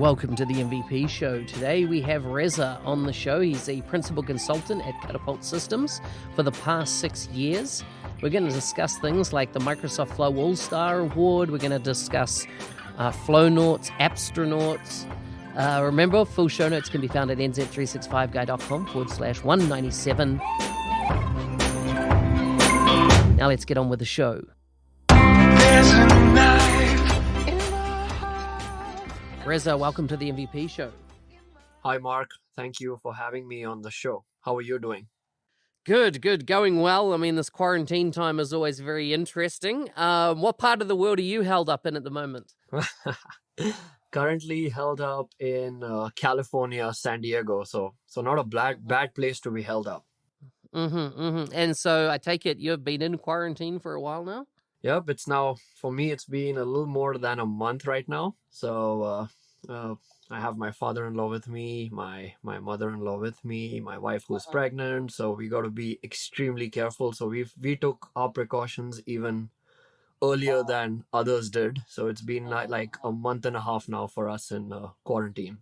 Welcome to the MVP Show. Today we have Reza on the show. He's a principal consultant at Catapult Systems for the past 6 years. We're going to discuss things like the Microsoft Flow AllStar Award. We're going to discuss Flownauts, Appstronauts. Remember, full show notes can be found at nz365guy.com/197. Now let's get on with the show. Reza, welcome to the MVP Show. Hi, Mark. Thank you for having me on the show. How are you doing? Good. Going well. I mean, this quarantine time is always very interesting. What part of the world are you held up in at the moment? Currently held up in California, San Diego. So not a bad place to be held up. And so I take it you've been in quarantine for a while now? Yep, for me, it's been a little more than a month right now. So I have my father-in-law with me, my mother-in-law with me, my wife who's pregnant. So we got to be extremely careful. So we took our precautions even earlier than others did. So it's been like a month and a half now for us in quarantine.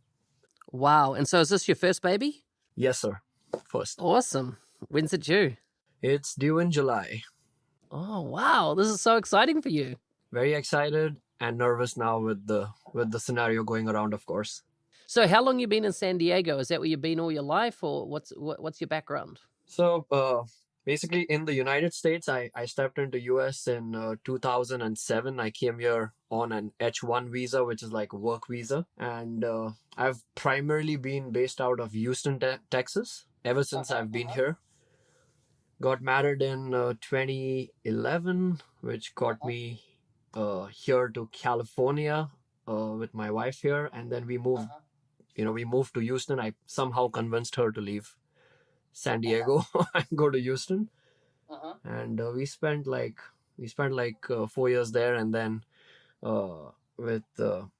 Wow. And so is this your first baby? Yes, sir. First. Awesome. When's it due? It's due in July. Oh, wow. This is so exciting for you. Very excited and nervous now with the scenario going around, of course. So how long you been in San Diego? Is that where you've been all your life, or what's your background? So basically in the United States, I stepped into US in 2007. I came here on an H-1 visa, which is like a work visa. And I've primarily been based out of Houston, Texas, ever since I've been here. Got married in 2011, which got me here to California with my wife here. And then we moved, we moved to Houston. I somehow convinced her to leave San Diego and go to Houston. And we spent like 4 years there. And then with her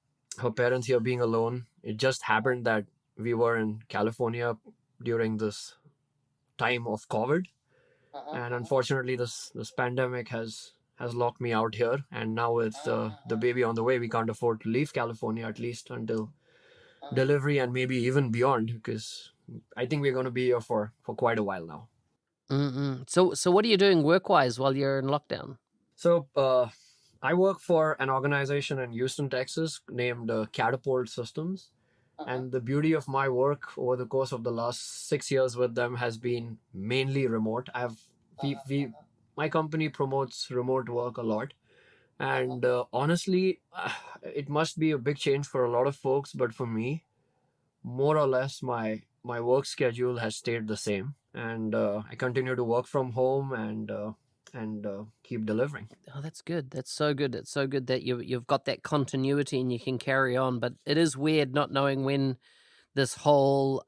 parents here being alone, it just happened that we were in California during this time of COVID. And unfortunately, this pandemic has locked me out here. And now with the baby on the way, we can't afford to leave California, at least until delivery and maybe even beyond, because I think we're going to be here for quite a while now. So what are you doing work-wise while you're in lockdown? So I work for an organization in Houston, Texas named Catapult Systems. And the beauty of my work over the course of the last 6 years with them has been mainly remote. My company promotes remote work a lot. And honestly, it must be a big change for a lot of folks. But for me, more or less, my work schedule has stayed the same. And I continue to work from home and keep delivering. Oh, that's good. That's so good. It's so good that you've got that continuity and you can carry on. But it is weird not knowing when this whole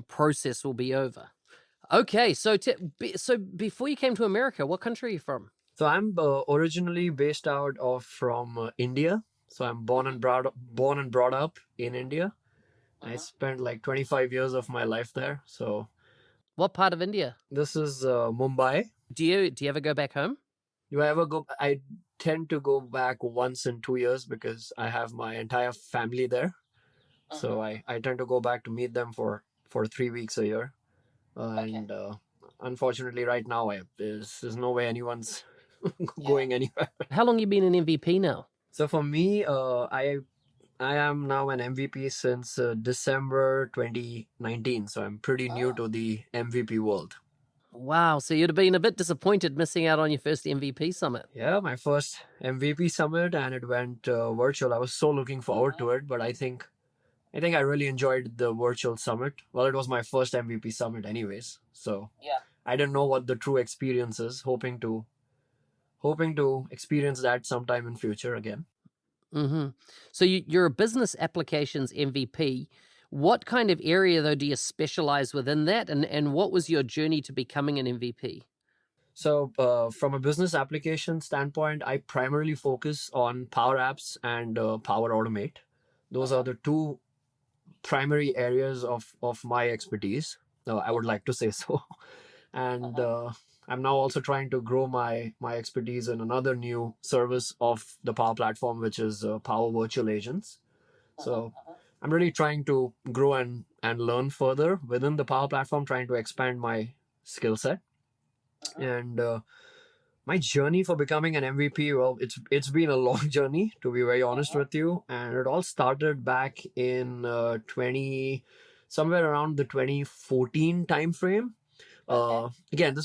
process will be over. Okay, so before you came to America, what country are you from? So I'm originally based from India. So I'm born and brought up in India. I spent like 25 years of my life there. So what part of India? This is Mumbai. Do you ever go back home? Do I ever go? I tend to go back once in 2 years because I have my entire family there. So I tend to go back to meet them for 3 weeks a year. And unfortunately, right now, there's no way anyone's going anywhere. How long you been an MVP now? So for me, I am now an MVP since December 2019. So I'm pretty new to the MVP world. Wow. So you'd have been a bit disappointed missing out on your first MVP summit. Yeah, my first MVP summit, and it went virtual. I was so looking forward to it, but I think I really enjoyed the virtual summit. Well, it was my first MVP summit anyways. So yeah, I didn't know what the true experience is. Hoping to experience that sometime in future again. So you're a business applications MVP. What kind of area, though, do you specialize within that? And what was your journey to becoming an MVP? So from a business application standpoint, I primarily focus on Power Apps and Power Automate. Those are the two primary areas of my expertise. I would like to say so. And I'm now also trying to grow my expertise in another new service of the Power Platform, which is Power Virtual Agents. So I'm really trying to grow and learn further within the Power Platform, trying to expand my skill set. And my journey for becoming an MVP, well, it's been a long journey, to be very honest with you, and it all started back in 20 somewhere around the 2014 time frame. Again,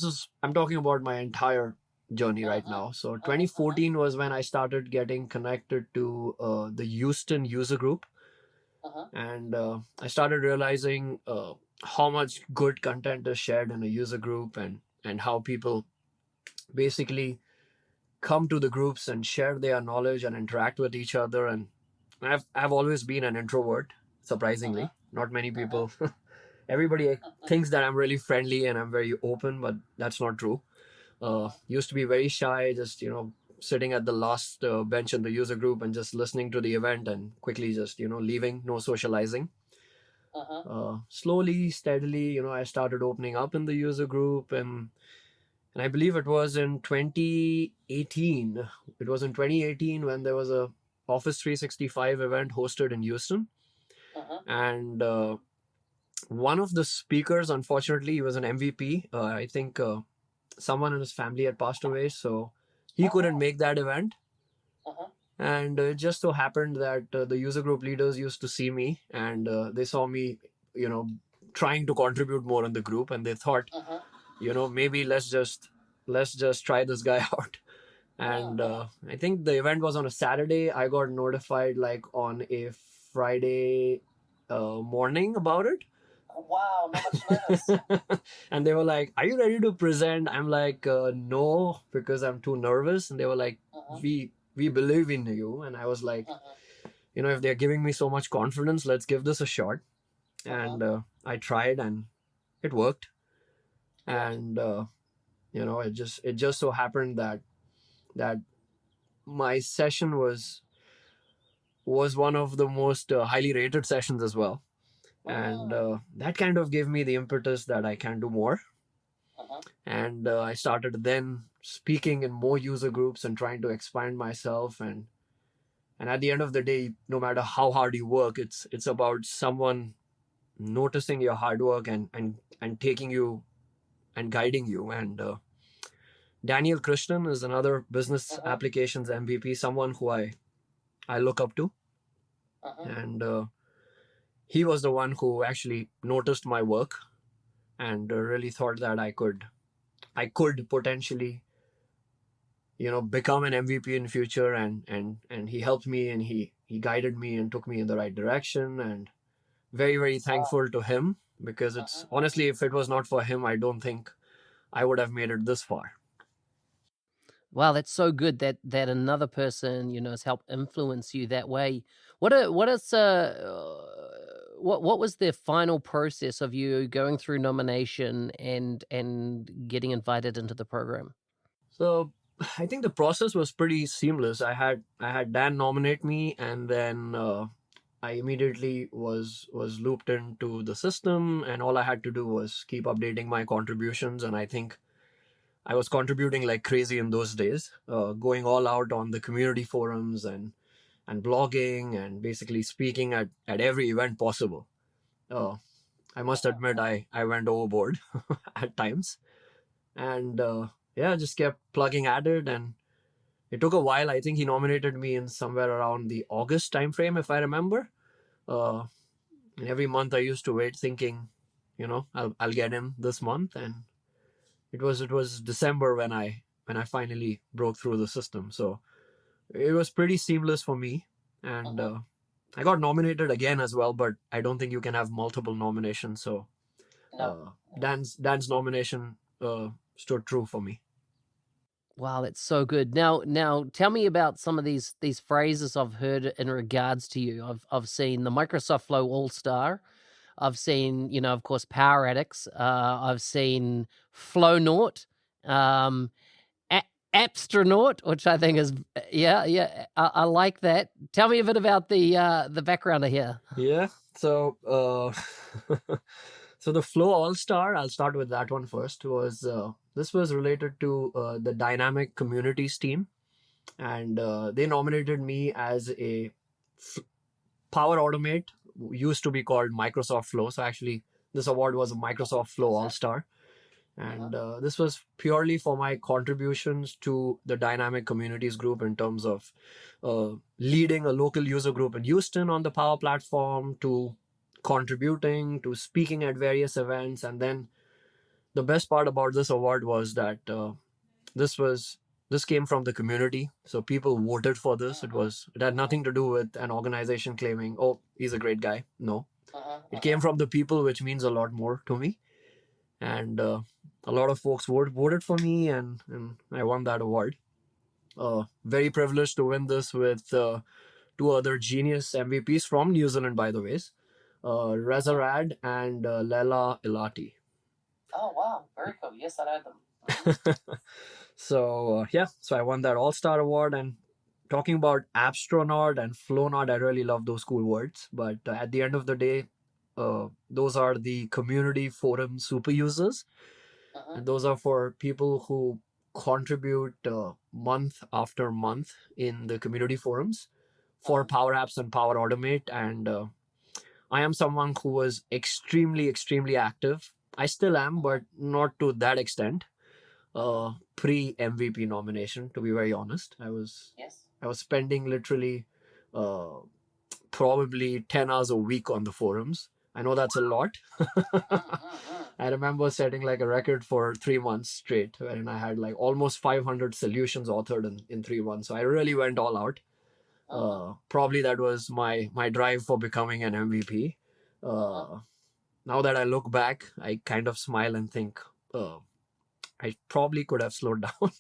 I'm talking about my entire journey right now. So 2014 was when I started getting connected to the Houston user group, and I started realizing how much good content is shared in a user group, and how people basically come to the groups and share their knowledge and interact with each other. And I've always been an introvert, surprisingly. Not many people. Everybody thinks that I'm really friendly and I'm very open, but that's not true. Used to be very shy, just sitting at the last bench in the user group and just listening to the event and quickly just leaving, no socializing. Slowly, steadily, I started opening up in the user group, and I believe it was in 2018. It was in 2018 when there was a Office 365 event hosted in Houston, and one of the speakers, unfortunately, he was an MVP. I think someone in his family had passed away, so he couldn't make that event. And it just so happened that the user group leaders used to see me, and they saw me, trying to contribute more in the group, and they thought, maybe let's just try this guy out. And I think the event was on a Saturday. I got notified like on a Friday morning about it. Wow, not much notice. And they were like, "Are you ready to present?" I'm like, "No," because I'm too nervous. And they were like, "We believe in you." And I was like, if they're giving me so much confidence, let's give this a shot. And I tried, and it worked. And it just so happened that my session was one of the most highly rated sessions as well. And that kind of gave me the impetus that I can do more. And I started then speaking in more user groups and trying to expand myself. And at the end of the day, no matter how hard you work, it's about someone noticing your hard work and taking you and guiding you. And Daniel Krishnan is another business applications MVP, someone who I look up to. And he was the one who actually noticed my work and really thought that I could potentially become an MVP in future. And he helped me, and he guided me and took me in the right direction. And very, very thankful to him, because it's honestly, if it was not for him, I don't think I would have made it this far. Wow, that's so good that another person, has helped influence you that way. What is what was the final process of you going through nomination and getting invited into the program? So I think the process was pretty seamless. I had Dan nominate me, and then I immediately was looped into the system, and all I had to do was keep updating my contributions. And I think I was contributing like crazy in those days, going all out on the community forums and blogging and basically speaking at every event possible. I must admit, I went overboard at times. And just kept plugging at it. And it took a while. I think he nominated me in somewhere around the August timeframe, if I remember. And every month I used to wait, thinking, I'll get in this month. And it was December when I finally broke through the system. So it was pretty seamless for me. And I got nominated again as well, but I don't think you can have multiple nominations. So Dan's nomination stood true for me. Wow, that's so good. Now tell me about some of these phrases I've heard in regards to you. I've seen the Microsoft Flow AllStar. I've seen, of course, Power Addicts. I've seen Flownaut, Abstronaut, which I think is I like that. Tell me a bit about the background here. Yeah. So so the Flow AllStar, I'll start with that one first. This was related to the Dynamic Communities team, and they nominated me as a Power Automate used to be called Microsoft Flow. So actually, this award was a Microsoft Flow AllStar. And this was purely for my contributions to the Dynamic Communities Group in terms of leading a local user group in Houston on the Power Platform, to contributing, to speaking at various events. And then the best part about this award was that this was this came from the community, so people voted for this. It had nothing to do with an organization claiming, oh, he's a great guy. No, it came from the people, which means a lot more to me. And a lot of folks voted for me, and I won that award. Very privileged to win this with two other genius MVPs from New Zealand, by the way, Reza Rad and Lela Ilati. Oh, wow. Very cool. Yes, I know them. So I won that All-Star award. And talking about astronaut and flownaut, I really love those cool words. But at the end of the day, those are the community forum super users. And those are for people who contribute month after month in the community forums for Power Apps and Power Automate. And I am someone who was extremely, extremely active. I still am, but not to that extent. Pre MVP nomination, to be very honest, I was spending literally probably 10 hours a week on the forums. I know that's a lot. I remember setting like a record for 3 months straight, and I had like almost 500 solutions authored in 3 months. So I really went all out. Probably that was my drive for becoming an MVP. Now that I look back, I kind of smile and think, I probably could have slowed down.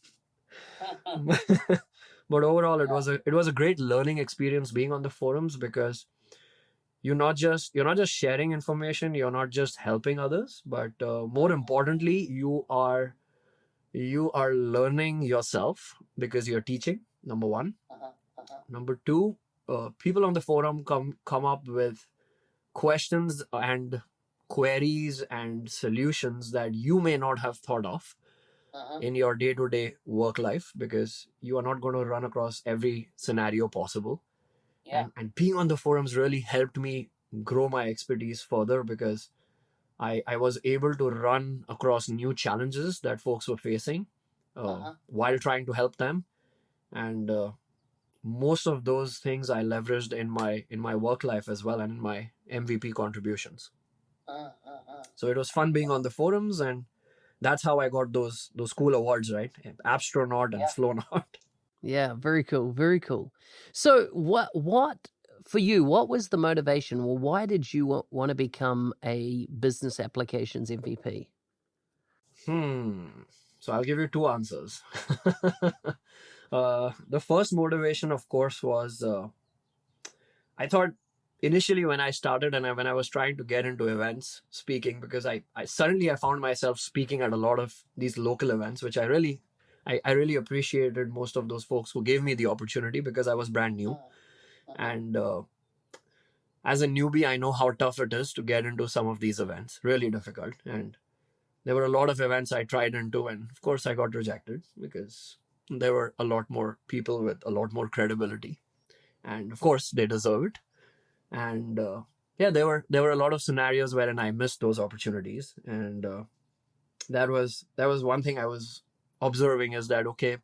But overall, it was a great learning experience being on the forums, because you're not just sharing information, you're not just helping others, but more importantly, you are learning yourself, because you're teaching. Number one. Number two, people on the forum come up with questions and queries and solutions that you may not have thought of in your day-to-day work life, because you are not going to run across every scenario possible. And being on the forums really helped me grow my expertise further, because I was able to run across new challenges that folks were facing while trying to help them. And most of those things I leveraged in my work life as well, and in my MVP contributions. So it was fun being on the forums, and that's how I got those cool awards, right? Astronaut and Flownaut. Yeah, very cool, very cool. So what for you, what was the motivation? Well, why did you want to become a business applications MVP? So I'll give you two answers. The first motivation, of course, was I thought initially when I started and when I was trying to get into events speaking, because I suddenly found myself speaking at a lot of these local events, which I really appreciated most of those folks who gave me the opportunity, because I was brand new. And as a newbie, I know how tough it is to get into some of these events. Really difficult. And there were a lot of events I tried into, and of course I got rejected, because there were a lot more people with a lot more credibility, and of course they deserve it. And there were a lot of scenarios wherein I missed those opportunities. And that was one thing I was observing, is that okay,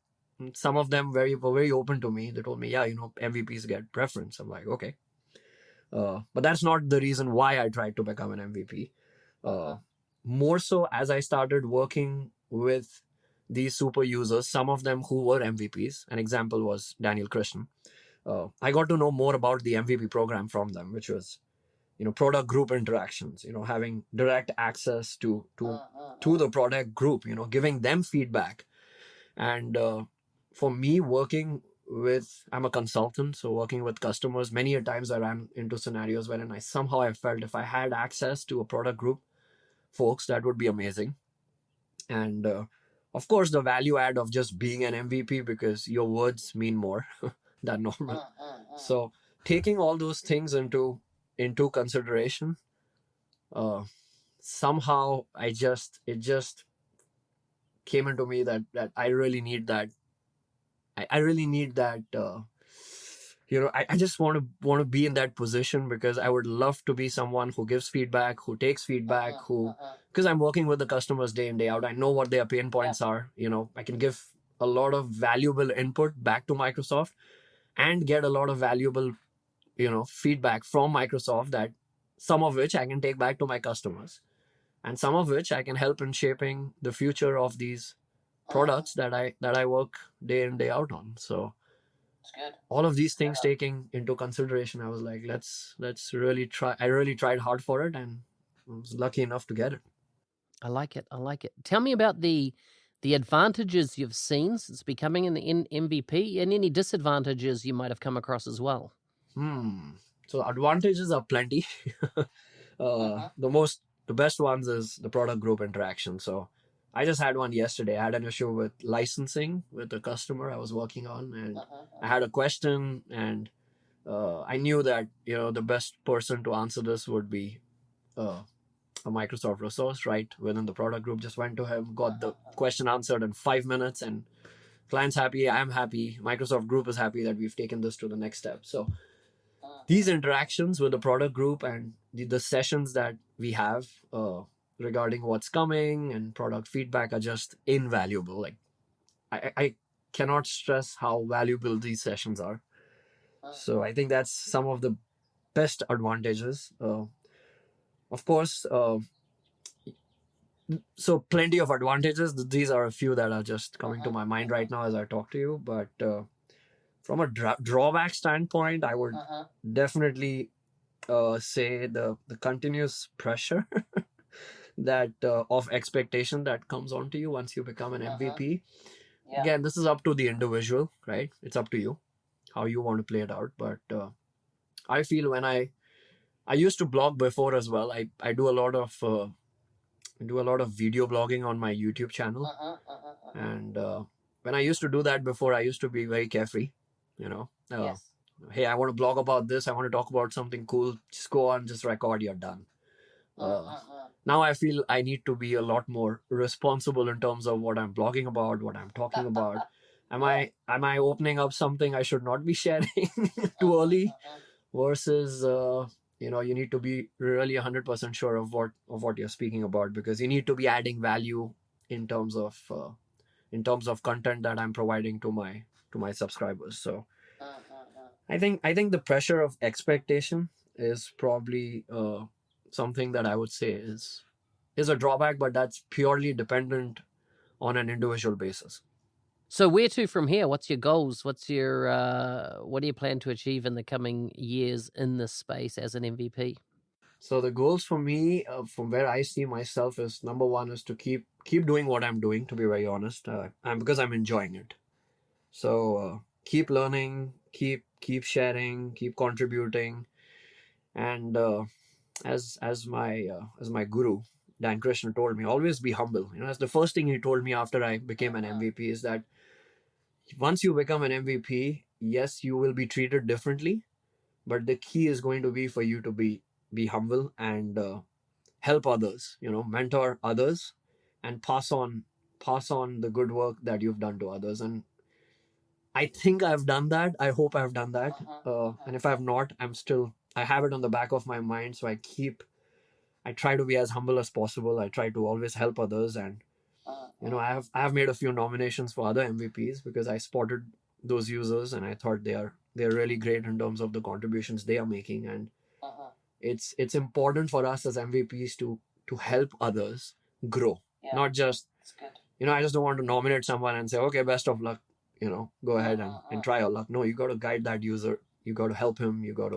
some of them were very open to me. They told me, MVPs get preference. I'm like, okay, but that's not the reason why I tried to become an MVP. More so, as I started working with these super users, some of them who were MVPs. An example was Daniel Christian. I got to know more about the MVP program from them, which was, product group interactions, having direct access to the product group, giving them feedback. And for me, I'm a consultant, so working with customers, many a times I ran into scenarios wherein I felt if I had access to a product group folks, that would be amazing. And of course, the value add of just being an MVP, because your words mean more than normal. So taking all those things into consideration, somehow it just came into me that I really need that. I really need that I just want to be in that position, because I would love to be someone who gives feedback, who takes feedback, who, because I'm working with the customers day in, day out. I know what their pain points are. I can give a lot of valuable input back to Microsoft and get a lot of valuable, feedback from Microsoft, that some of which I can take back to my customers, and some of which I can help in shaping the future of these products that I work day in, day out on. So It's good. all of these things taking into consideration, I was like, let's really try. I really tried hard for it, and I was lucky enough to get it. I like it. I like it. Tell me about the advantages you've seen since becoming an MVP, and any disadvantages you might have come across as well. So advantages are plenty. The best ones is the product group interaction. So I just had one yesterday. I had an issue with licensing with a customer I was working on, and I had a question, and I knew that the best person to answer this would be a Microsoft resource right within the product group. Just went to him, got the question answered in 5 minutes, and client's happy, I'm happy, Microsoft group is happy that we've taken this to the next step. So these interactions with the product group and the sessions that we have regarding what's coming and product feedback are just invaluable. Like I cannot stress how valuable these sessions are. So I think that's some of the best advantages. Of course, so plenty of advantages. These are a few that are just coming to my mind right now as I talk to you. But from a drawback standpoint, I would definitely say the continuous pressure that of expectation that comes onto you once you become an MVP. Yeah. Again, this is up to the individual, right? It's up to you how you want to play it out. But I feel when I used to blog before as well. I do a lot of video blogging on my YouTube channel, and when I used to do that before, I used to be very carefree. Yes. Hey, I want to blog about this. I want to talk about something cool. Just go on, just record. You're done. Now I feel I need to be a lot more responsible in terms of what I'm blogging about, what I'm talking about. Am I opening up something I should not be sharing too early? Versus you need to be really 100% sure of what you're speaking about, because you need to be adding value in terms of content that I'm providing to my subscribers. So I think the pressure of expectation is probably something that I would say is a drawback, but that's purely dependent on an individual basis. So where to from here? What's your goals? What do you plan to achieve in the coming years in this space as an MVP? So the goals for me, from where I see myself, is number one is to keep doing what I'm doing. To be very honest, because I'm enjoying it. So keep learning, keep sharing, keep contributing, and as my guru Dan Krishna told me, always be humble. That's the first thing he told me after I became an MVP, is that once you become an MVP, yes, you will be treated differently, but the key is going to be for you to be humble and help others, mentor others, and pass on the good work that you've done to others. And I think I've done that. I hope I've done that. And if I've not, I have it on the back of my mind. So I try to be as humble as possible. I try to always help others, and I have made a few nominations for other MVPs because I spotted those users and I thought they're really great in terms of the contributions they are making. And it's important for us as MVPs to help others grow, not just I just don't want to nominate someone and say, okay, best of luck, go ahead and try your luck. No, you got to guide that user. You got to help him. You got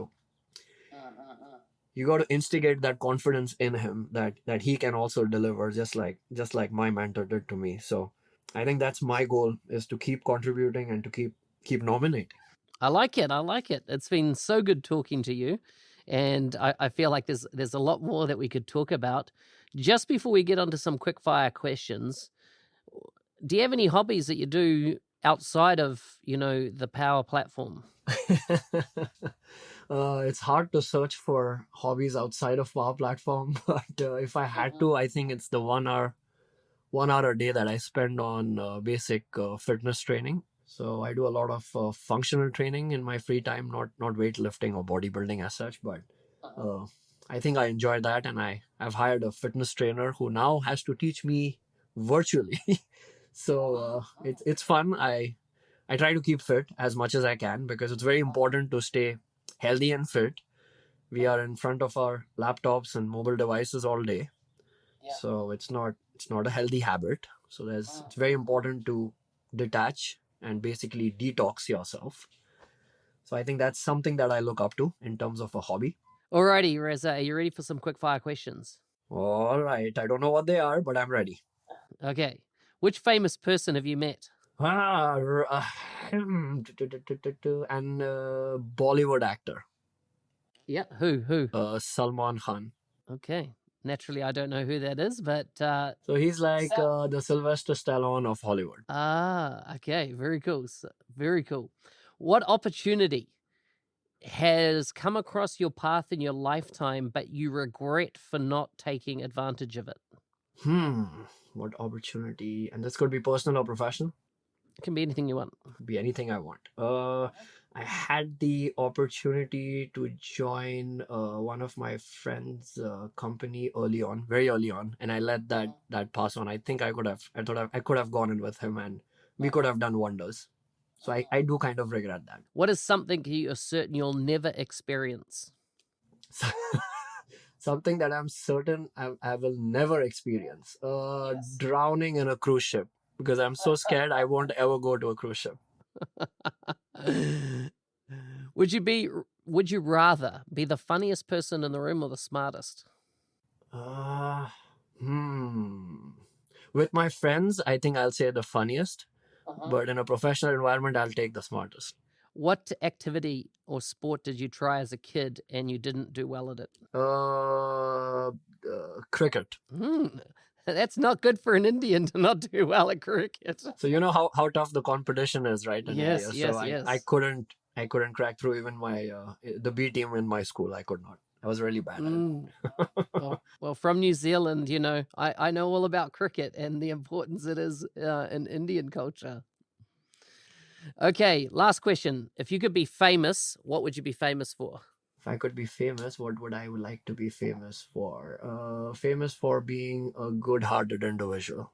to instigate that confidence in him that he can also deliver, just like my mentor did to me. So I think that's my goal, is to keep contributing and to keep nominating. I like it. It's been so good talking to you, and I feel like there's a lot more that we could talk about. Just before we get onto some quickfire questions, do you have any hobbies that you do outside of the Power platform? It's hard to search for hobbies outside of Power Platform, but if I had to, I think it's the 1 hour a day that I spend on basic fitness training. So I do a lot of functional training in my free time, not weightlifting or bodybuilding as such, but I think I enjoy that, and I've hired a fitness trainer who now has to teach me virtually. So it's fun. I try to keep fit as much as I can because it's very important to stay healthy and fit. We are in front of our laptops and mobile devices all day, so it's not a healthy habit. So it's very important to detach and basically detox yourself. So I think that's something that I look up to in terms of a hobby. Alrighty, Reza, are you ready for some quickfire questions? All right, I don't know what they are, but I'm ready. Okay. Which famous person have you met? And Bollywood actor. Yeah, who? Salman Khan. Okay. Naturally, I don't know who that is, but... So he's like the Sylvester Stallone of Hollywood. Okay. Very cool. Very cool. What opportunity has come across your path in your lifetime, but you regret for not taking advantage of it? What opportunity? And this could be personal or professional? It can be anything you want. Could be anything I want. I had the opportunity to join one of my friends' company very early on, and I let that pass on. I think I could have gone in with him, and we could have done wonders. So I do kind of regret that. What is something you're certain you'll never experience? Something that I'm certain I will never experience. Drowning in a cruise ship, because I'm so scared I won't ever go to a cruise ship. Would you rather be the funniest person in the room or the smartest? With my friends, I think I'll say the funniest. But in a professional environment, I'll take the smartest. What activity or sport did you try as a kid and you didn't do well at it? Cricket. That's not good for an Indian to not do well at cricket. So you know how tough the competition is, right? In Yes, India. yes, So yes. I couldn't crack through even my the B team in my school. I could not. I was really bad at it. Well, from New Zealand, I know all about cricket and the importance it is in Indian culture. Okay, last question. If you could be famous, what would you be famous for? If I could be famous, what would I like to be famous for? Famous for being a good-hearted individual.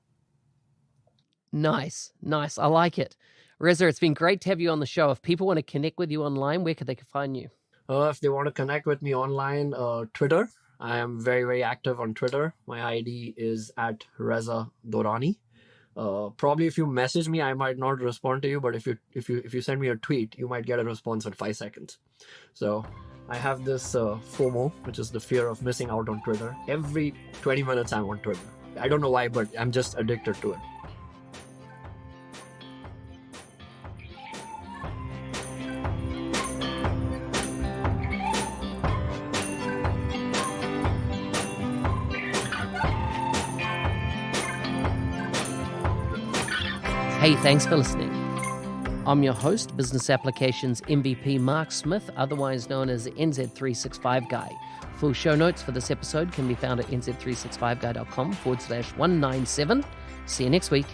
Nice. I like it. Reza, it's been great to have you on the show. If people want to connect with you online, where could they find you? If they want to connect with me online, Twitter. I am very, very active on Twitter. My ID is at Reza Dorrani. Probably if you message me, I might not respond to you, but if you send me a tweet, you might get a response in 5 seconds. So I have this FOMO, which is the fear of missing out on Twitter. Every 20 minutes I'm on Twitter. I don't know why, but I'm just addicted to it. Hey, thanks for listening. I'm your host, Business Applications MVP Mark Smith, otherwise known as NZ365 Guy. Full show notes for this episode can be found at nz365guy.com/197. See you next week.